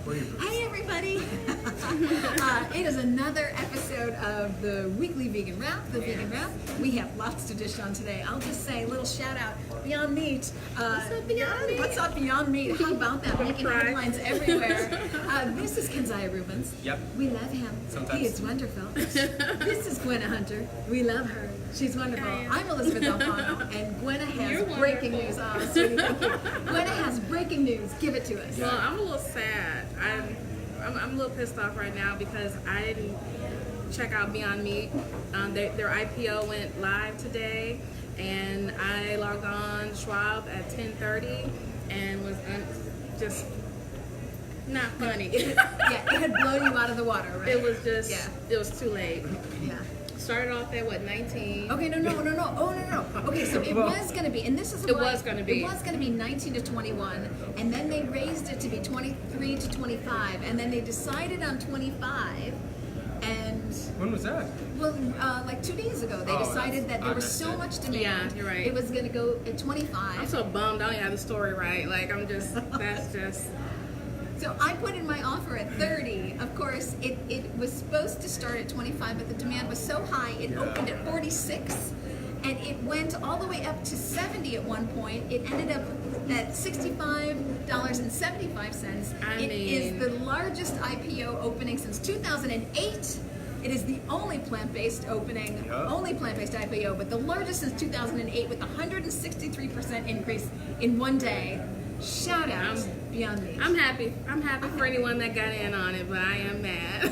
Hey everybody! It is another episode of the weekly Vegan Wrap, the Vegan Wrap. We have lots to dish on today. I'll just say a little shout out, Beyond Meat. What's up, Beyond Meat? What's up, Beyond Meat? How about that? Making headlines everywhere. This is Kenziah Rubens. Yep. We love him. Sometimes. He is wonderful. This is Gwenna Hunter. We love her. She's wonderful. I'm Elysabeth Alfano, and Gwenna has breaking news. Oh, sweetie, thank you. Gwenna has breaking news. Give it to us. Well, I'm a little sad. I'm a little pissed off right now because I didn't check out Beyond Meat. Their IPO went live today, and I logged on Schwab at 10:30 and was just not funny. Yeah, it had blown you out of the water, right? It was just, it was too late. Yeah. Started off at what, 19? Okay, no. Oh, no. Okay, so it was going to be, and this is It was going to be. It was going to be 19 to 21, and then they raised it to be 23 to 25, and then they decided on 25, and... When was that? Well, like 2 days ago, they decided that there was so much demand. Yeah, you're right. It was going to go at 25. I'm so bummed I don't even have the story right. Like, that's just... So I put in my offer at 30. Of course, it was supposed to start at 25, but the demand was so high, it opened at 46, and it went all the way up to 70 at one point. It ended up at $65.75. It is the largest IPO opening since 2008. It is the only plant-based opening, only plant-based IPO, but the largest since 2008 with a 163% increase in one day. Shout out Beyond Meat. I'm happy for anyone that got in on it, but I am mad.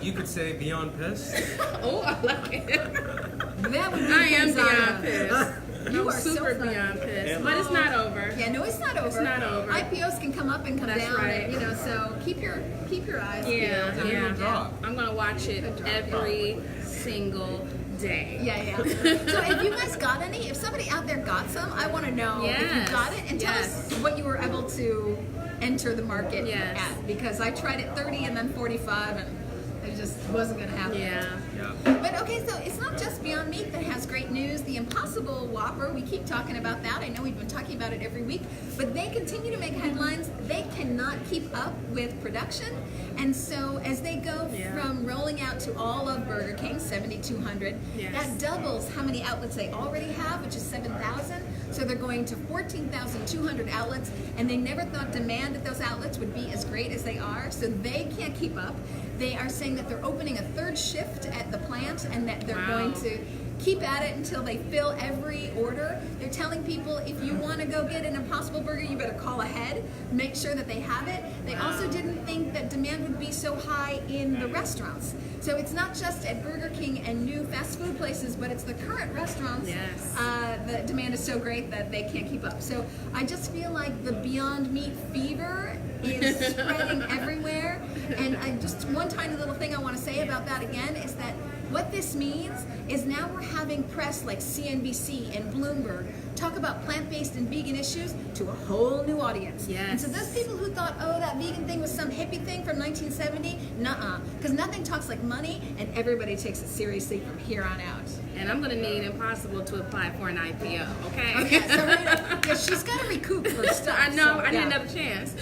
You could say beyond pissed. Oh, I like it. That would be I am Kenziah. beyond pissed. You I'm are super so funny. beyond pissed, but it's not over. Yeah, no, it's not over. It's not over. IPOs can come up and come That's down, right. and, so keep your eyes peeled. Yeah. I'm gonna watch it every single day. Yeah. So if you guys got any, if somebody out there got some, I want to know if you got it, and tell us what you were able to enter the market at, because I tried at 30 and then 45, and it just wasn't going to happen. Yeah. But okay, so it's not just Beyond Meat that has great news. The Impossible Whopper, we keep talking about that. I know we've been talking about it every week, but they continue to make headlines. They cannot keep up with production, and so as they go from rolling out to all of Burger King, 7,200, that doubles how many outlets they already have, which is 7,000. So they're going to 14,200 outlets, and they never thought demand at those outlets would be as great as they are, so they can't keep up. They are saying that they're opening a third shift at the plant, and that they're going to keep at it until they fill every order. They're telling people, if you want to go get an Impossible Burger, you better call ahead, make sure that they have it. They also didn't think that demand would be so high in the restaurants. So it's not just at Burger King and new fast food places, but it's the current restaurants. The demand is so great that they can't keep up. So I just feel like the Beyond Meat fever is spreading everywhere. And just one tiny little thing I want to say about that again is that what this means is now we're having press like CNBC and Bloomberg talk about plant-based and vegan issues to a whole new audience. And so those people who thought, oh, that vegan thing was some hippie thing from 1970, nuh-uh. Because nothing talks like money, and everybody takes it seriously from here on out. And I'm going to need Impossible to apply for an IPO, okay? Okay, so Rita, she's got to recoup her stuff. I know, I need another chance.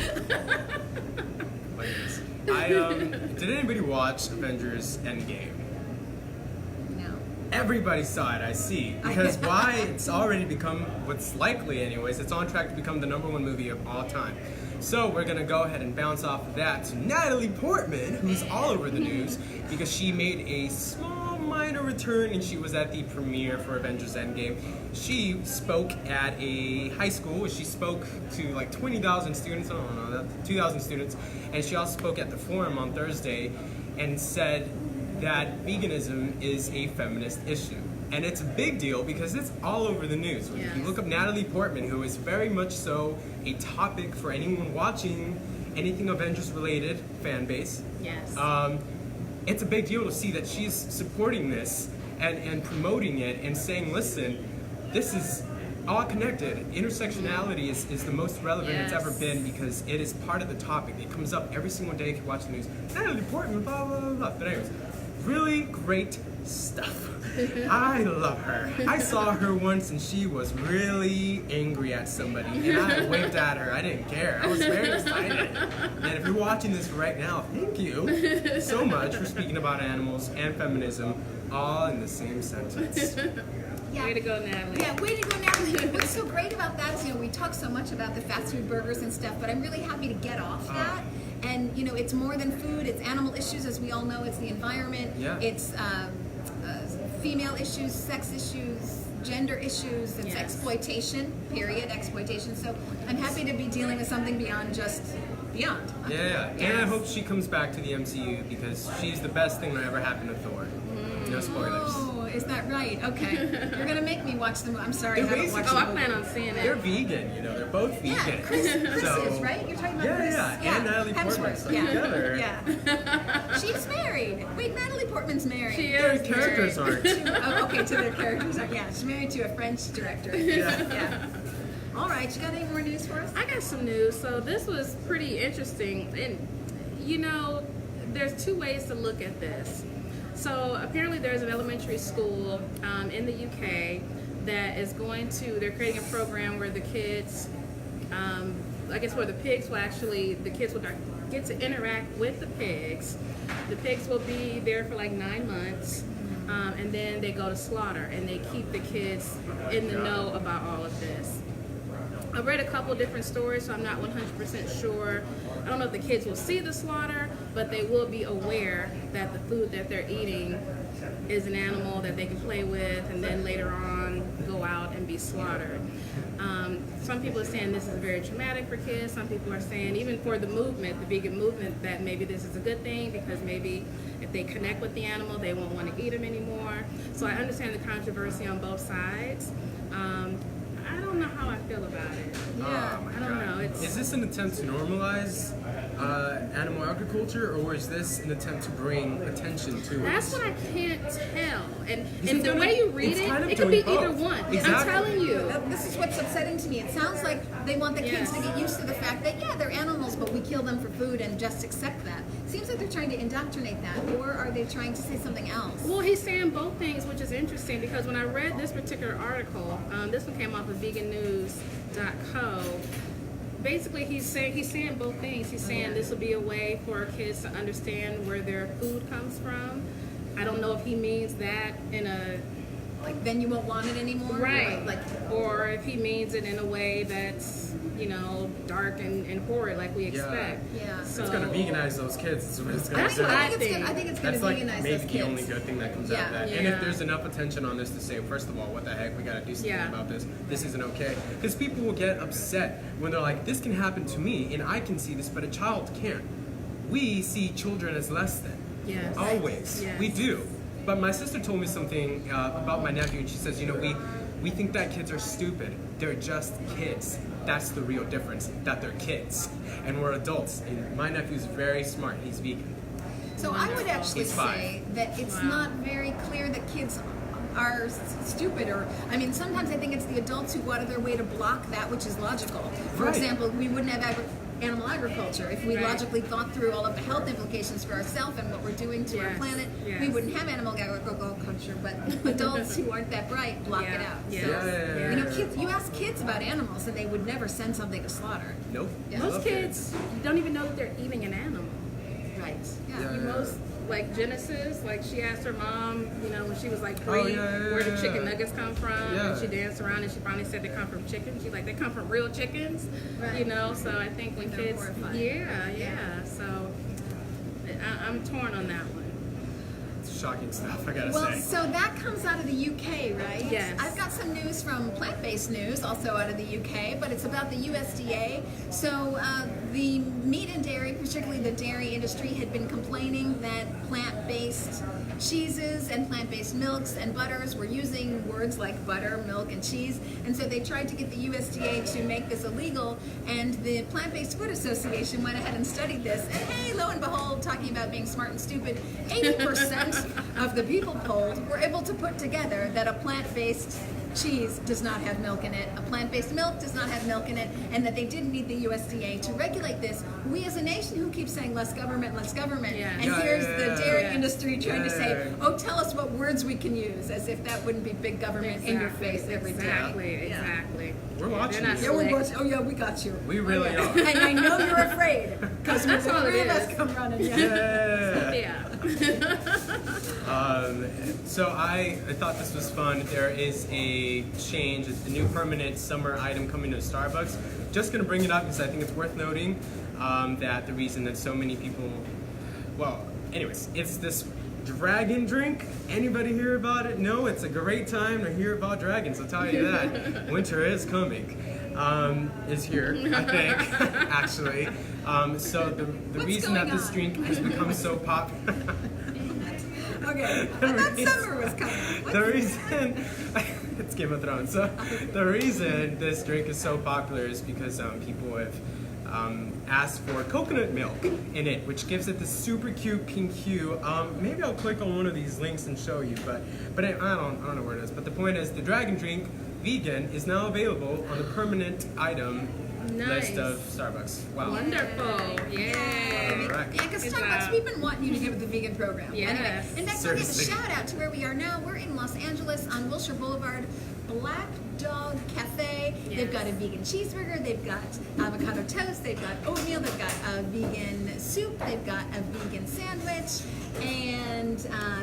Did anybody watch Avengers Endgame? Everybody saw it, I see. Because why? It's already become, what's likely anyways, it's on track to become the #1 movie of all time. So we're going to go ahead and bounce off of that to Natalie Portman, who's all over the news, because she made a small, minor return, and she was at the premiere for Avengers Endgame. She spoke at a high school. She spoke to like 20,000 students, I don't know, 2,000 students, and she also spoke at the forum on Thursday and said that veganism is a feminist issue. And it's a big deal because it's all over the news. If you look up Natalie Portman, who is very much so a topic for anyone watching anything Avengers related, fan base. It's a big deal to see that she's supporting this and promoting it and saying, listen, this is all connected. Intersectionality is the most relevant it's ever been because it is part of the topic. It comes up every single day if you watch the news. Natalie Portman, blah, blah, blah, blah. But anyways, really great stuff. I love her. I saw her once and she was really angry at somebody and I waved at her. I didn't care. I was very excited. And if you're watching this right now, thank you so much for speaking about animals and feminism all in the same sentence. Yeah. Way to go, Natalie. Yeah, way to go, Natalie. What's so great about that is, we talk so much about the fast food burgers and stuff, but I'm really happy to get off that. And, it's more than food. It's animal issues, as we all know. It's the environment. Yeah. It's female issues, sex issues, gender issues. It's exploitation, period, exploitation. So I'm happy to be dealing with something beyond just beyond. Yeah. And I hope she comes back to the MCU because she's the best thing that ever happened to Thor. No spoilers. Oh, is that right? Okay. You're going to make me watch them. I'm sorry, I They're haven't watched basic- I them. plan on seeing They're it. vegan, they're both vegan. Yeah, Chris So- is, right? You're talking about Yeah, Chris? and Natalie Portman, Hemsworth, so yeah. together. Yeah. She's married. Wait, Natalie Portman's married. She Their is characters married. aren't. Oh, okay, to their characters. Yeah, she's married to a French director. Yeah. All right, you got any more news for us? I got some news. So this was pretty interesting. And, there's two ways to look at this. So apparently there's an elementary school in the UK that is they're creating a program where the kids, where the pigs will the kids will get to interact with the pigs. The pigs will be there for like 9 months. And then they go to slaughter and they keep the kids in the know about all of this. I read a couple different stories, so I'm not 100% sure. I don't know if the kids will see the slaughter, but they will be aware that the food that they're eating is an animal that they can play with and then later on go out and be slaughtered. Some people are saying this is very traumatic for kids. Some people are saying, even for the movement, the vegan movement, that maybe this is a good thing because maybe if they connect with the animal, they won't want to eat them anymore. So I understand the controversy on both sides. I don't know how I feel about it. Yeah, Oh my I don't God. know. Is this an attempt to normalize animal agriculture, or is this an attempt to bring attention to it? That's what I can't tell. And it the gonna- way you read it's it, kind of it could be doing either both. one. Exactly. I'm telling you. This is what's upsetting to me. It sounds like they want the kids to get used to the fact that, they're animals, but we kill them for food and just accept that. Seems like they're trying to indoctrinate that, or are they trying to say something else? Well, he's saying both things, which is interesting because when I read this particular article, this one came off of vegannews.co. Basically, he's saying both things. He's saying this will be a way for kids to understand where their food comes from. I don't know if he means that in a Like, then you won't want it anymore? right, Like, or if he means it in a way that's dark and horrid like we expect. yeah. So It's gonna veganize those kids. Is what it's gonna That's do. what I I think think. it's going That's to like veganize maybe those the kids. only good thing that comes out of that. Yeah. And if Yeah. there's enough attention on this to say, first of all, what the heck, we gotta do something Yeah. about this. This isn't okay. Because people will get upset when they're like, this can happen to me, and I can see this, but a child can't. We see children as less than. Yes. Always. Yes. We do. But my sister told me something about my nephew, and she says, we think that kids are stupid. They're just kids. That's the real difference, that they're kids. And we're adults. And my nephew's very smart. He's vegan. So I would actually He's five. say that it's Wow. not very clear that kids are stupid, or sometimes I think it's the adults who go out of their way to block that which is logical. For Right. example, we wouldn't have animal agriculture if we Right. logically thought through all of the health implications for ourselves and what we're doing to our Yes. planet. Yes. We wouldn't have animal agriculture, but adults who aren't that bright block it Yeah. out. Yes. So, Yeah. kids, you ask kids about animals and they would never send something to slaughter. Nope. Yeah. Most Love kids don't even know that they're eating an animal. Right. Yeah. Yeah. Most, like Genesis, like she asked her mom, when she was like 3, Oh, yeah, where the yeah. chicken nuggets come from, Yeah. and she danced around and she finally said they come from chickens. She's like, they come from real chickens, Right. So I think when They're kids, horrified. yeah, so I'm torn on that one. It's shocking stuff, I gotta Well, say. so that comes out of the UK, right? Yes. I've got some news from plant-based news, also out of the UK, but it's about the USDA. So the meat and dairy, particularly the dairy industry, had been complaining that plant-based cheeses and plant-based milks and butters were using words like butter, milk, and cheese, and so they tried to get the USDA to make this illegal, and the Plant-Based Food Association went ahead and studied this, and hey, lo and behold, talking about being smart and stupid, 80% of the people polled were able to put together that a plant-based cheese does not have milk in it, a plant-based milk does not have milk in it, and that they didn't need the USDA to regulate this. We as a nation who keep saying less government, Yeah. and Yeah, here's yeah, the yeah. dairy Yeah. industry trying to say, Yeah. oh, tell us what words we can use, as if that wouldn't be big government in your face every day. Exactly, Yeah. exactly. We're watching They're not you. Yeah, we slick. got you. Oh yeah, we got you. We really Oh, yeah. are. And I know you're afraid. Because That's all it three of us is. come running. Yeah. Yeah. So I thought this was fun. There is a change, a new permanent summer item coming to Starbucks. Just gonna bring it up because I think it's worth noting that the reason that so many people, well, anyways, it's this dragon drink. Anybody hear about it? No, it's a great time to hear about dragons. I'll tell you that. Winter is coming. Is here, I think, actually. So the reason that this drink has become so popular. Okay, I thought summer was coming. The reason it's Game of Thrones. So the reason this drink is so popular is because people have asked for coconut milk in it, which gives it this super cute pink hue. Maybe I'll click on one of these links and show you, but I don't know where it is. But the point is, the dragon drink vegan is now available on the permanent item list of Starbucks. Wow. Wonderful. Yay. Alright. Yeah, because Good Starbucks, job. we've been wanting you to give it the vegan program. Yes. Anyway, in fact, we'll give a Seriously. shout out to where we are now. We're in Los Angeles on Wilshire Boulevard, Black Dog Cafe. Yes. They've got a vegan cheeseburger. They've got avocado toast. They've got oatmeal. They've got a vegan soup. They've got a vegan sandwich. And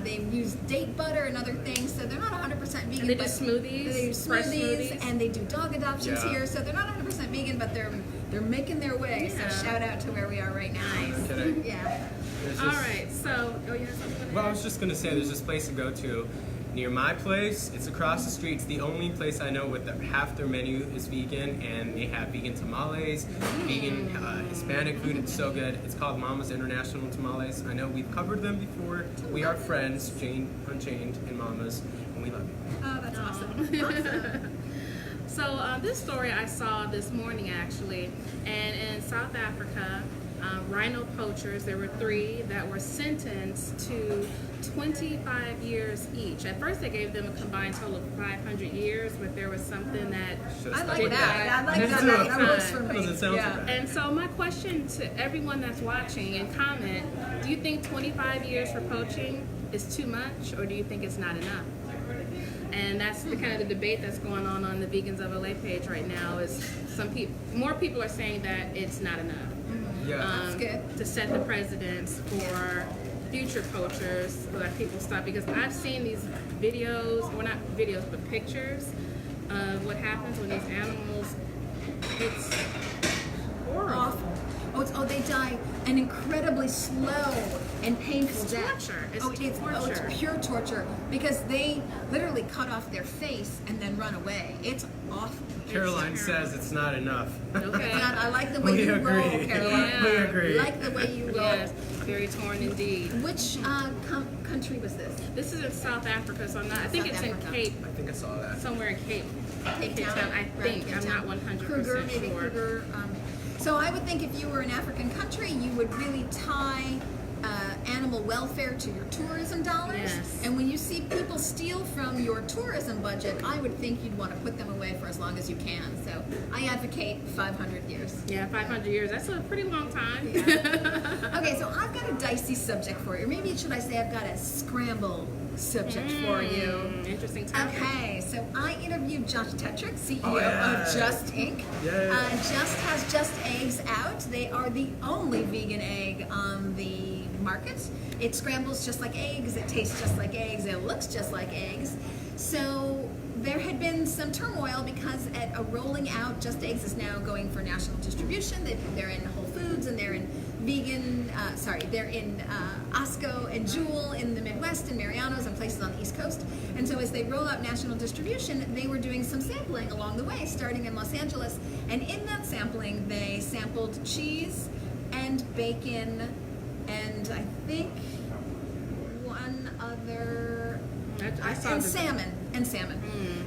they use date butter and other things. So they're not 100% vegan. And they do but smoothies, They do fresh smoothies. and they do dog adoptions Yeah. here. So they're not 100% vegan, but they're making their way. Yeah. So shout out to where we are right now. Nice. Kidding. Yeah. There's All this- right. So, oh, you have something? Well, I was just gonna say, there's this place to go to near my place. It's across the street. It's the only place I know with half their menu is vegan, and they have vegan tamales, vegan Hispanic food. It's so good. It's called Mama's International Tamales. I know we've covered them before. We are friends, Jane Unchained and Mama's, and we love you. Oh, that's awesome. So this story I saw this morning actually, and in South Africa, rhino poachers, there were 3 that were sentenced to 25 years each. At first they gave them a combined total of 500 years, but there was something that Should've I stuck like with that. I like That's that. too That works for me. Doesn't sound too Yeah. bad. And so my question to everyone that's watching and comment, do you think 25 years for poaching is too much, or do you think it's not enough? And that's the kind of the debate that's going on the Vegans of LA page right now. Is more people are saying that it's not enough. Yeah. That's good. To set the precedence for future poachers, so that people stop. Because I've seen these videos, well not videos, but pictures of what happens when these animals. It's horrible. Awful. They die an incredibly slow and painful It's death. torture. It's it's torture. pure torture because they literally cut off their face and then run away. It's awful. Caroline says it's not enough. Okay. I like the way We you agree. roll, Caroline. Yeah. We agree. I like the way you roll. Yes, very torn indeed. Which country was this? This is in South Africa, so I'm not. I think South it's in Africa. Cape, I think I saw that. somewhere in Cape Town. I Right, think. Cape I'm Town. not 100% Kruger, maybe sure. Kruger. So I would think if you were an African country, you would really tie animal welfare to your tourism dollars. Yes. And when you see people steal from your tourism budget, I would think you'd want to put them away for as long as you can. So I advocate 500 years. Yeah, 500 years. That's a pretty long time. Okay, so I've got a dicey subject for you. Or maybe should I say I've got a scramble subject for you. Interesting topic. Okay, so I interviewed Josh Tetrick, CEO Oh, yeah. of Just Inc. Yeah. Just has Just Eggs out. They are the only vegan egg on the market. It scrambles just like eggs, it tastes just like eggs, it looks just like eggs. So there had been some turmoil because at a rolling out, Just Eggs is now going for national distribution. They're in Whole Foods and they're in they're in Osco and Jewel in the Midwest and Mariano's and places on the East Coast. And so as they roll out national distribution, they were doing some sampling along the way, starting in Los Angeles. And in that sampling, they sampled cheese and bacon and I think one other I saw and the- salmon.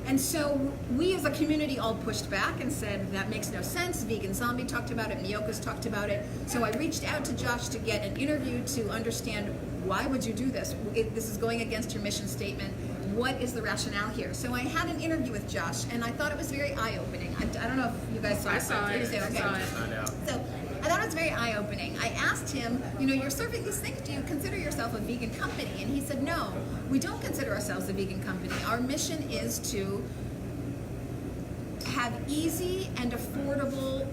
And so we as a community all pushed back and said that makes no sense. Vegan Zombie talked about it, Miyoko's talked about it. So I reached out to Josh to get an interview to understand why would you do this? This is going against your mission statement. What is the rationale here? So I had an interview with Josh and I thought it was very eye-opening. I don't know if you guys saw it. I saw it. You say, I okay. saw it. Find out. So I thought it was very eye-opening. I asked him, you're serving these things. Do you consider yourself a vegan company? And he said, no, we don't consider ourselves a vegan company. Our mission is to have easy and affordable,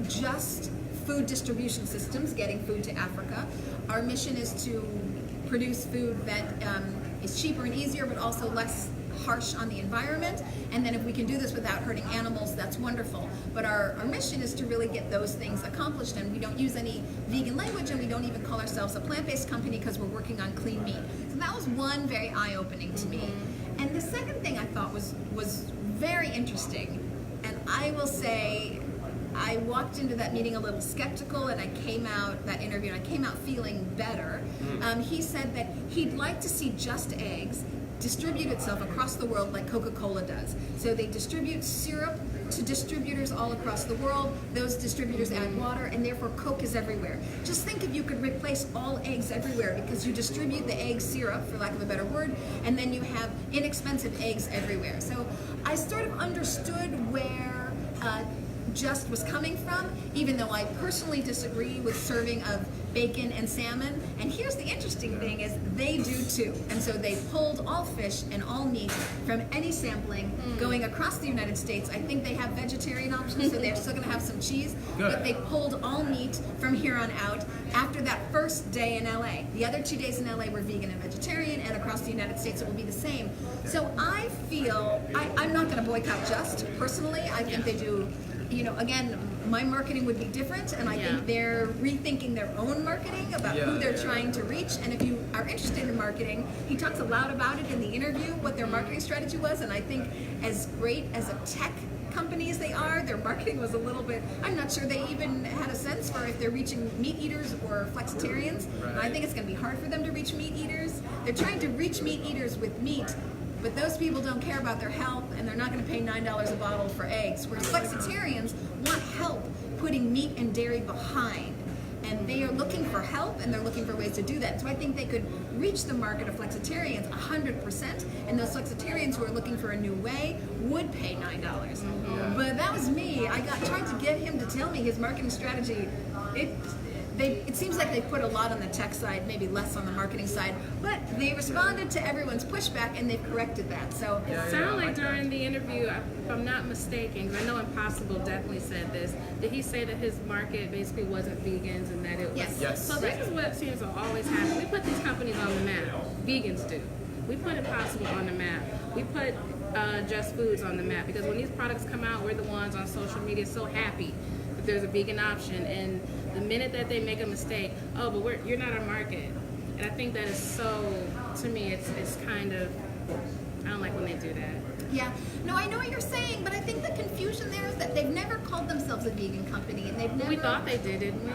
just food distribution systems, getting food to Africa. Our mission is to produce food that is cheaper and easier, but also less harsh on the environment. And then if we can do this without hurting animals, that's wonderful. But our mission is to really get those things accomplished, and we don't use any vegan language, and we don't even call ourselves a plant-based company because we're working on clean meat. So that was one very eye-opening to me. And the second thing I thought was very interesting, and I will say I walked into that meeting a little skeptical, and I came out, that interview, and I came out feeling better. He said that he'd like to see Just Eggs distribute itself across the world like Coca-Cola does. So they distribute syrup to distributors all across the world. Those distributors add water, and therefore Coke is everywhere. Just think if you could replace all eggs everywhere, because you distribute the egg syrup, for lack of a better word, and then you have inexpensive eggs everywhere. So I sort of understood where Just was coming from, even though I personally disagree with serving of bacon and salmon. And here's the interesting thing is they do too. And so they pulled all fish and all meat from any sampling going across the United States. I think they have vegetarian options, so they're still gonna have some cheese. Good. But they pulled all meat from here on out after that first day in LA. The other 2 days in LA were vegan and vegetarian, and across the United States it will be the same. So I feel, I'm not gonna boycott Just, personally. I think they do, you know, again, my marketing would be different, and I think they're rethinking their own marketing about who they're trying to reach. And if you are interested in marketing, he talks a lot about it in the interview, what their marketing strategy was. And I think as great as a tech company as they are, their marketing was a little bit, I'm not sure they even had a sense for if they're reaching meat eaters or flexitarians. And I think it's going to be hard for them to reach meat eaters. They're trying to reach meat eaters with meat, but those people don't care about their health, and they're not going to pay $9 a bottle for eggs, whereas flexitarians want help putting meat and dairy behind. And they are looking for help, and they're looking for ways to do that. So I think they could reach the market of flexitarians 100%, and those flexitarians who are looking for a new way would pay $9. But that was me. I got trying to get him to tell me his marketing strategy. It seems like they put a lot on the tech side, maybe less on the marketing side, but they responded to everyone's pushback, and they've corrected that. So It sounded like during the interview, if I'm not mistaken, because I know Impossible definitely said this, did he say that his market basically wasn't vegans and that it was? Yes. So this is what seems to always happen. We put these companies on the map. Vegans do. We put Impossible on the map. We put Just Foods on the map, because when these products come out, we're the ones on social media so happy that there's a vegan option, and the minute that they make a mistake, oh, but you're not our market. And I think that is so, to me, it's kind of, I don't like when they do that. yeah, no, I know what you're saying, but I think the confusion there is that they've never called themselves a vegan company, and they've never. We thought they did, didn't we?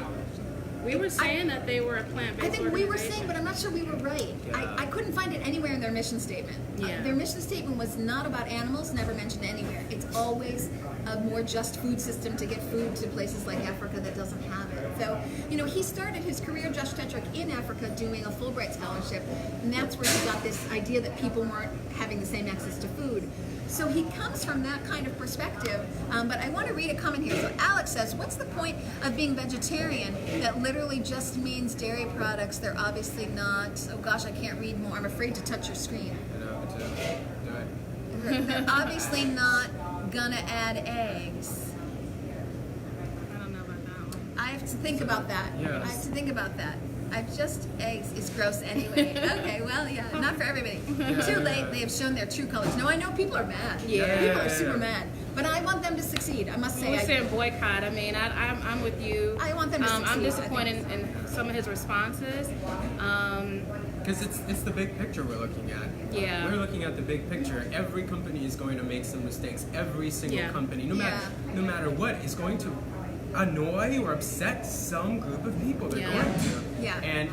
We were saying that they were a plant-based I think we were organization. saying, but I'm not sure we were right. I couldn't find it anywhere in their mission statement. Their mission statement was not about animals, never mentioned anywhere. It's always a more just food system to get food to places like Africa that doesn't have it. So, you know, he started his career just Tetrick in Africa doing a Fulbright scholarship, and that's where he got this idea that people weren't having the same access to food. So he comes from that kind of perspective, but I want to read a comment here. So Alex says, what's the point of being vegetarian? That literally just means dairy products. They're obviously not, oh gosh, I can't read more. I'm afraid to touch your screen. They're obviously not gonna add eggs. I don't know about that one. I have to think about that. Yes. I have to think about that. Eggs is gross anyway. Okay, well, yeah, not for everybody. Too late, they have shown their true colors. No, I know people are mad. People are super mad. But I want them to succeed, I must say. We're saying boycott. I mean, I'm with you. I want them to succeed. I'm disappointed in some of his responses. Because it's the big picture we're looking at. Yeah. We're looking at the big picture. Every company is going to make some mistakes. Every single company, no matter what, is going to annoy or upset some group of people. They're going to. Yeah. And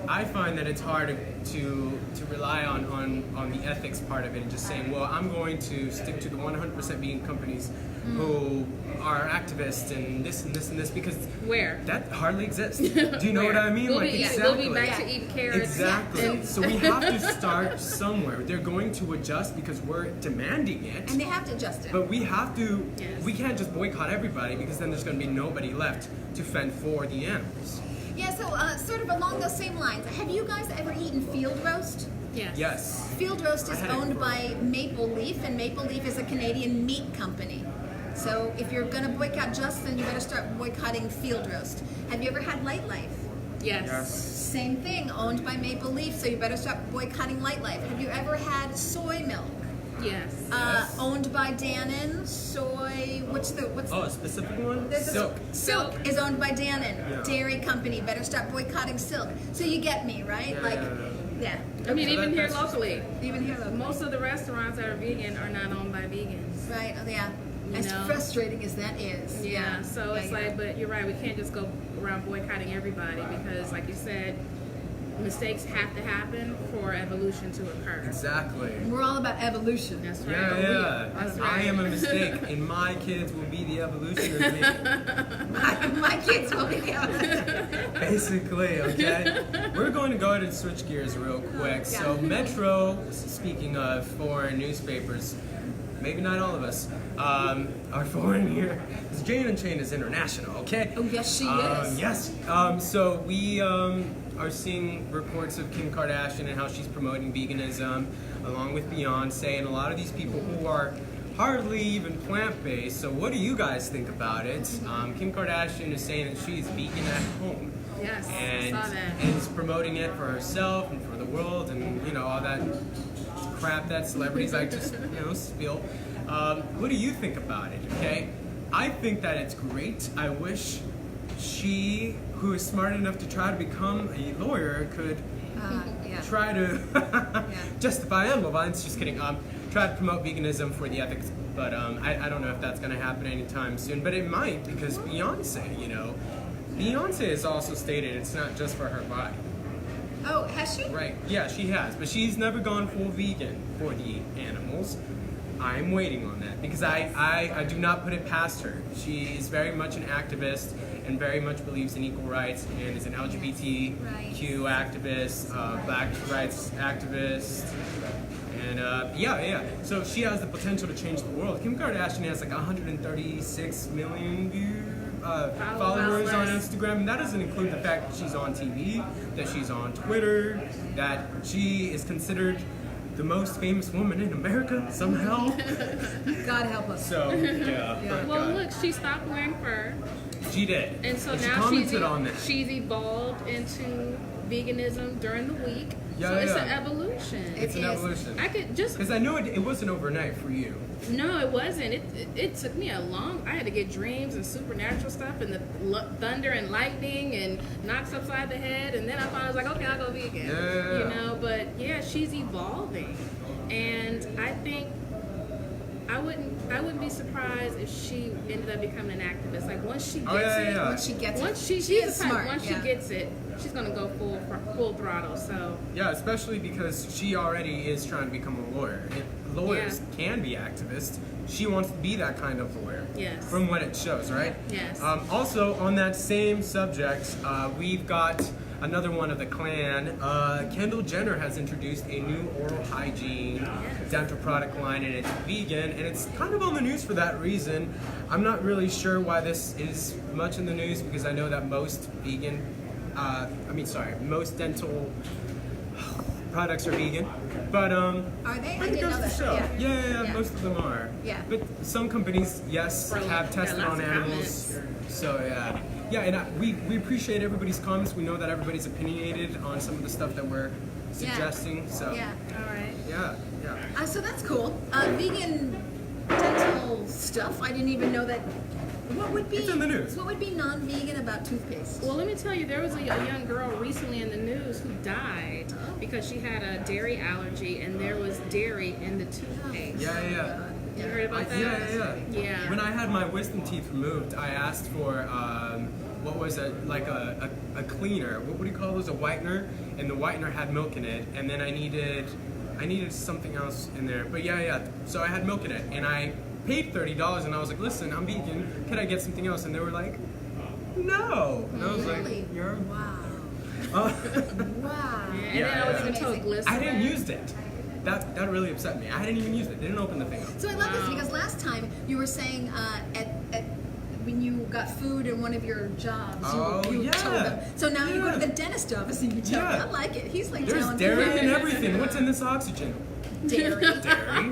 I find that it's hard to rely on the ethics part of it and just saying, well, I'm going to stick to the 100% vegan companies who are activists and this and this and this, because Where? that hardly exists. Do you know what I mean? We'll Like be, exactly. We'll be back to eating carrots. Exactly. So we have to start somewhere. They're going to adjust because we're demanding it. And they have to adjust it. But we have to, Yes. we can't just boycott everybody, because then there's going to be nobody left to fend for the animals. Yeah, so sort of along those same lines, have you guys ever eaten field roast? Yes. Yes. Field roast I is had it owned for- by Maple Leaf, and Maple Leaf is a Canadian meat company. So if you're gonna boycott Justin, you better start boycotting field roast. Have you ever had Light Life? Yes. Same thing, owned by Maple Leaf, so you better start boycotting Light Life. Have you ever had soy milk? Yes. Owned by Dannon, soy, what's Oh, a specific one? there's a- Silk. Silk is owned by Dannon, Yeah. dairy company, better start boycotting Silk. So you get me, right? Yeah. Yeah. I mean, So even here that's- locally, Even here, though. most of the restaurants that are vegan are not owned by vegans. Right, oh, yeah. You As know. frustrating as that is. Yeah, so it's Yeah. like, but you're right, we can't just go around boycotting everybody because, like you said, mistakes have to happen for evolution to occur. Exactly. We're all about evolution. That's right. Yeah. That's I right. am a mistake, and my kids will be the evolution of me. My kids will be the Basically, okay? We're going to go ahead and switch gears real quick. So, Metro, speaking of foreign newspapers, maybe not all of us, are foreign here. Because Jane and Chain is international, okay? Oh, yes, she is. Yes. So, we are seeing reports of Kim Kardashian and how she's promoting veganism, along with Beyonce, and a lot of these people who are hardly even plant-based. So what do you guys think about it? Kim Kardashian is saying that she's vegan at home. Yes, And I saw that. is promoting it for herself and for the world, and you know all that crap that celebrities like to spill. What do you think about it? Okay, I think that it's great. I wish she, who is smart enough to try to become a lawyer, could Yeah. try to justify animal violence. Just kidding. Try to promote veganism for the ethics, but I don't know if that's going to happen anytime soon. But it might, because Beyonce, Beyonce has also stated it's not just for her body. Oh, has she? Right. Yeah, she has, but she's never gone full vegan for the animals. I'm waiting on that because I do not put it past her. She is very much an activist and very much believes in equal rights and is an LGBTQ activist, black rights activist. And so she has the potential to change the world. Kim Kardashian has like 136 million followers on Instagram, and that doesn't include the fact that she's on TV, that she's on Twitter, that she is considered the most famous woman in America somehow. God help us. So Well, look, she stopped wearing fur, she did, and so she now commented on that. she's evolved into veganism during the week. Yeah, so it's yeah. an evolution. It's an is. evolution. I could just Because I know it wasn't overnight for you. no, it wasn't. It took me a long. I had to get dreams and supernatural stuff and the thunder and lightning and knocks upside the head, and then I finally was like, okay, I'll go vegan. Yeah. But yeah, she's evolving, and I think I wouldn't be surprised if she ended up becoming an activist. Like once she gets it, Once she gets once it. she is the type, smart. once she gets it, she's gonna go full throttle. So Yeah, especially because she already is trying to become a lawyer. And lawyers can be activists. She wants to be that kind of lawyer. Yes. From what it shows, right? Yes. Also, on that same subject, we've got another one of the clan. Kendall Jenner has introduced a new oral hygiene dental product line, and it's vegan, and it's kind of on the news for that reason. I'm not really sure why this is much in the news because I know that most most dental products are vegan, but Are they? I it didn't goes know to that. show. Yeah. Yeah, most of them are. Yeah. But some companies, yes, Bro, have yeah, tested lots on of animals. comments. So yeah, and we appreciate everybody's comments. We know that everybody's opinionated on some of the stuff that we're suggesting. So Yeah. all right. yeah. So that's cool. Vegan dental stuff. I didn't even know that. What would be? It's in the news. What would be non-vegan about toothpaste? Well, let me tell you, there was a young girl recently in the news who died because she had a dairy allergy and there was dairy in the toothpaste. Yeah. You heard about that? Yeah. When I had my wisdom teeth removed, I asked for what was it, like a cleaner. What do you call those? A whitener, and the whitener had milk in it, and then I needed something else in there. But yeah. So I had milk in it, and I paid $30, and I was like, listen, I'm vegan. Can I get something else? And they were like, no. And I was Really? like, you're. Wow. Uh, Wow. And then I was That's even told amazing. glycerin. I didn't use it. That really upset me. I didn't even use it. They didn't open the thing up. So I love this because last time you were saying when you got food in one of your jobs, you told them. So now you go to the dentist office and you tell them. I like it. He's like There's telling dairy people. in everything. What's in this oxygen? Dairy. Dairy.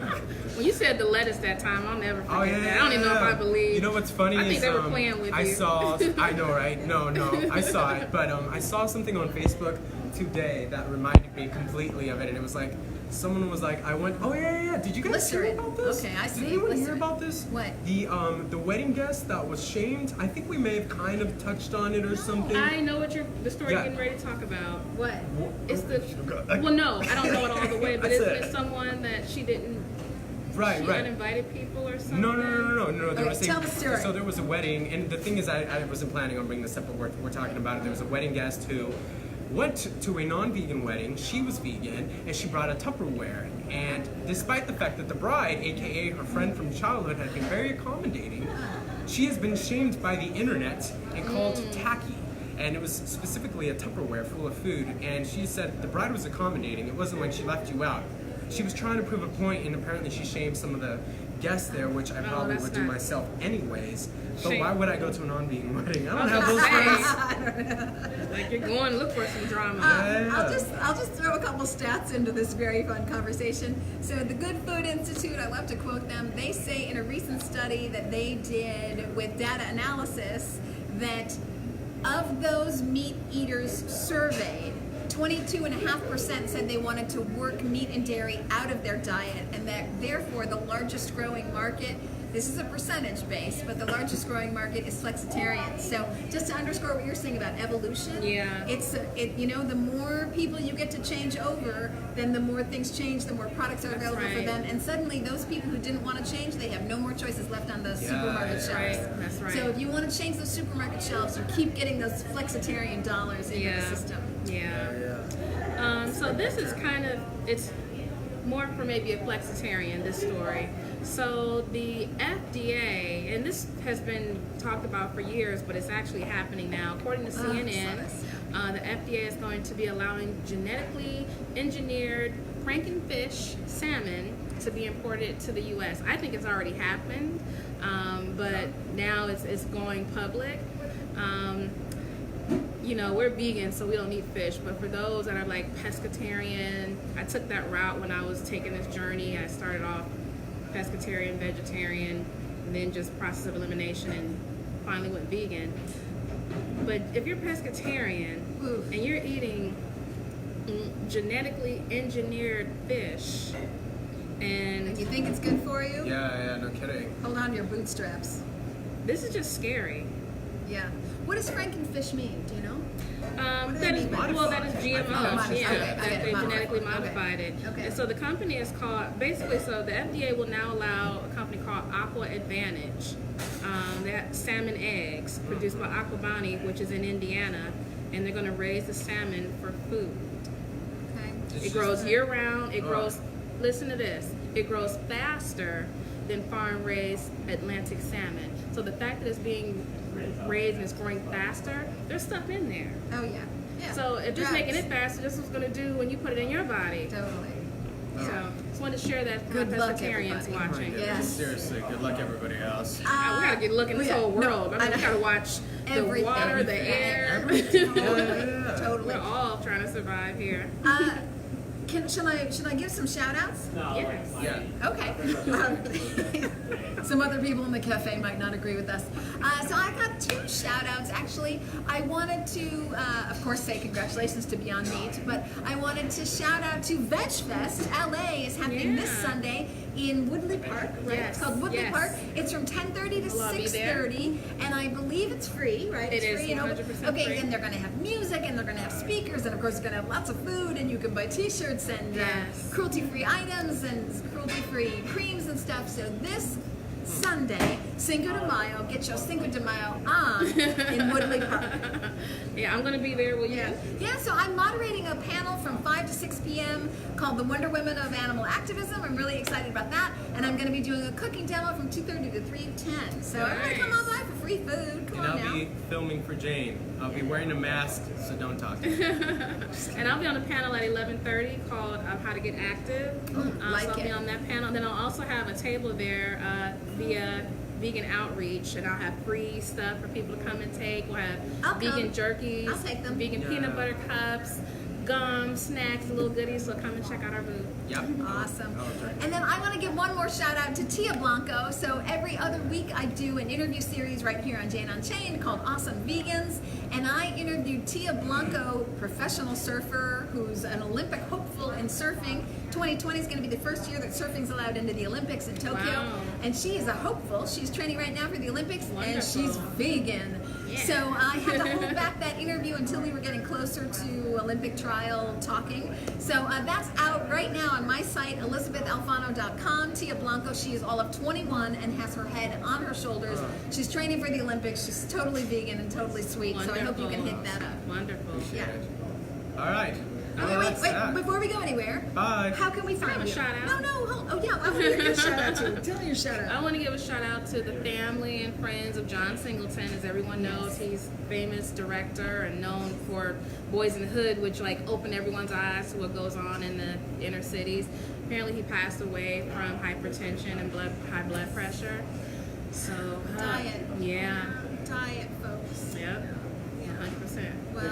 When you said the lettuce that time, I'll never forget Oh yeah, that. I don't even know if I believe. You know what's funny I think is they were playing with I you. saw. I know, right? No, I saw it, but I saw something on Facebook today that reminded me completely of it, and it was like someone was like, I went, oh yeah. Did you guys hear Glycerin. about this? Okay, I see. Did anyone hear Glycerin. about this? What? The wedding guest that was shamed. I think we may have kind of touched on it or something. I know what the story Yeah. you're getting ready to talk about. What? It's the well, no, I don't know it all the way, but That's isn't it. it someone that she didn't? Right. She uninvited people or something. No. There Okay, was tell the story. So there was a wedding, and the thing is, I wasn't planning on bringing this up, but we're talking about it. There was a wedding guest who went to a non-vegan wedding. She was vegan, and she brought a Tupperware. And despite the fact that the bride, aka her friend from childhood, had been very accommodating, she has been shamed by the internet and called tacky. And it was specifically a Tupperware full of food. And she said the bride was accommodating. It wasn't like she left you out. She was trying to prove a point, and apparently she shamed some of the guests there, which I probably that's would do not- myself anyways. But Shame. why would I go to a non-vegan wedding? I don't I have was those gonna friends. Like you're going to look for some drama. I'll just throw a couple stats into this very fun conversation. So the Good Food Institute, I love to quote them, they say in a recent study that they did with data analysis that of those meat eaters surveyed, 22.5% said they wanted to work meat and dairy out of their diet, and that therefore the largest growing market, this is a percentage base, but the largest growing market is flexitarian. So just to underscore what you're saying about evolution, Yeah. the more people you get to change over, then the more things change, the more products are available for right. them, and suddenly those people who didn't want to change, they have no more choices left on the supermarket that's shelves. right, that's right. So if you want to change those supermarket shelves, you keep getting those flexitarian dollars into the system. Yeah. So this is it's more for maybe a flexitarian, this story. So the FDA, and this has been talked about for years, but it's actually happening now. According to CNN, the FDA is going to be allowing genetically engineered FrankenFish salmon to be imported to the U.S. I think it's already happened, but now it's going public. We're vegan, so we don't eat fish. But for those that are like pescatarian, I took that route when I was taking this journey. I started off pescatarian, vegetarian, and then just process of elimination, and finally went vegan. But if you're pescatarian and you're eating genetically engineered fish, and You think it's good for you? Yeah, no kidding. Hold on to your bootstraps. this is just scary. Yeah. What does Frankenfish mean? Do you know? That is Modified. that is I think GMO. that's just Yeah, it. Okay, they modified. genetically Okay. modified it. Okay. And so the company is called so the FDA will now allow a company called Aqua Advantage. They have salmon eggs produced by Aquabani, which is in Indiana, and they're going to raise the salmon for food. Okay. It grows year round. It grows. Listen to this. It grows faster than farm-raised Atlantic salmon. So the fact that it's being raised and it's growing faster, there's stuff in there. Oh yeah. Yeah. So if just Drugs. making it faster, this is what's going to do when you put it in your body. Totally. So just wanted to share that for Good my luck, pescatarians everybody. watching. Yes. Seriously, good luck everybody else. We gotta get look in this whole world. I We know. gotta watch the Everything. water, the air. Totally. We're all trying to survive here. Should I give some shout outs? Yes. Yeah. Okay. Some other people in the cafe might not agree with us. So I got 2 shout outs actually. I wanted to, of course, say congratulations to Beyond Meat, but I wanted to shout out to Veg Fest. LA is happening this Yeah. Sunday in Woodley Park, right? Yes, It's called Woodley yes. Park. It's from 10:30 to Will I be there? 6:30, and I believe it's free, right? It It's is free and open. 100% Okay, free. then they're going to have music, and they're going to have speakers, and of course, they're going to have lots of food, and you can buy T-shirts and Yes. cruelty-free items and cruelty-free creams and stuff. So this Sunday, Cinco de Mayo, get your Cinco de Mayo on in Woodley Park. Yeah, I'm gonna be there with you. Yeah, so I'm moderating a panel from 5 to 6 p.m. called The Wonder Women of Animal Activism. I'm really excited about that. And I'm going to be doing a cooking demo from 2:30 to 3:10. So everybody come on by for free food. Come And on I'll now. be filming for Jane. I'll be wearing a mask, so don't talk to me. And I'll be on a panel at 11:30 called How to Get Active. like so I'll it. be on that panel. Then I'll also have a table there via vegan outreach, and I'll have free stuff for people to come and take. We'll have I'll vegan come. jerkies, I'll take them. vegan Yeah. peanut butter cups, gum, snacks, little goodies. So come and check out our booth. Yep. Awesome. Oh, okay. And then I want to give one more shout out to Tia Blanco. So every other week I do an interview series right here on Jane Unchained called Awesome Vegans. And I interviewed Tia Blanco, professional surfer who's an Olympic hopeful in surfing. 2020 is going to be the first year that surfing's allowed into the Olympics in Tokyo. Wow. And she is a hopeful. She's training right now for the Olympics. Wonderful. And she's vegan. Yeah. So I had to hold back that interview until we were getting closer to Olympic trial talking. So that's out right now on my site, ElysabethAlfano.com. Tia Blanco, she is all of 21 and has her head on her shoulders. She's training for the Olympics. She's totally vegan and totally sweet. Wonderful. So I hope you can hit that up. Wonderful. Appreciate Yeah. it. All right. Okay, Well, wait, that's wait, that. before we go anywhere, Bye. how can we find have a you? shout out. No, hold, oh yeah, I want to hear your shout out too. Tell me your shout out. I want to give a shout out to the family and friends of John Singleton. As everyone knows, he's a famous director and known for Boys in the Hood, which like opened everyone's eyes to what goes on in the inner cities. Apparently he passed away from hypertension and high blood pressure. So Diet. Yeah. Diet, folks. Yep. 100%. Well,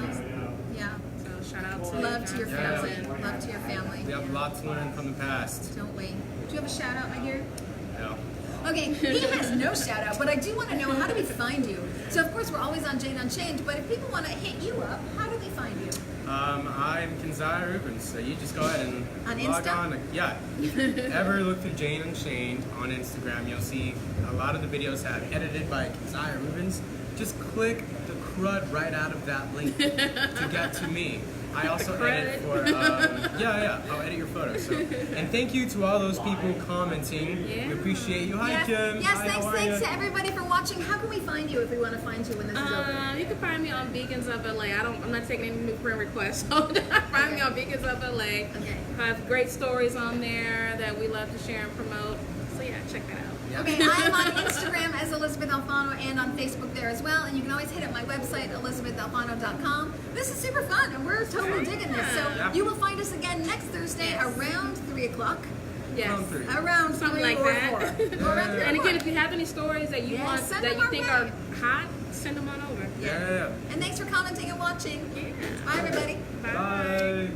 yeah. So shout out to Love to your John family. Singleton. Love to your family. We have a lot to learn from the past. Don't we? Do you have a shout out, my dear? No. Okay, he has no shout out, but I do want to know, how do we find you? So of course we're always on Jane Unchained, but if people want to hit you up, how do they find you? I'm Kenziah Rubens, so you just go ahead and On log Insta? on. Yeah, if you ever look through Jane Unchained on Instagram, you'll see a lot of the videos have edited by Kenziah Rubens. Just click the crud right out of that link to get to me. I also edit for, I'll edit your photos. So. And thank you to all those people commenting. Yeah. We appreciate you. Hi, Yes, Kim. yes, Hi, thanks, how are thanks ya? to everybody for watching. How can we find you if we want to find you when this is over? You can find me on Vegans of LA. I'm not taking any new friend requests. So find me on Vegans of LA. Okay. I have great stories on there that we love to share and promote. So yeah, check that out. Yeah. Okay, I am on Instagram as Elysabeth Alfano and on Facebook there as well. And you can always hit up my website, ElysabethAlfano.com. This is super fun and we're totally digging this. So Yeah. you will find us again next Thursday Yes. around 3 o'clock. Yes. Around 3. Around Something 3 like or that. 4. Or around 3 or And 4. again, if you have any stories that you Yes, want, send that them you our think way. are hot, send them on over. Yeah. And thanks for commenting and watching. Yeah. Bye, everybody. Bye.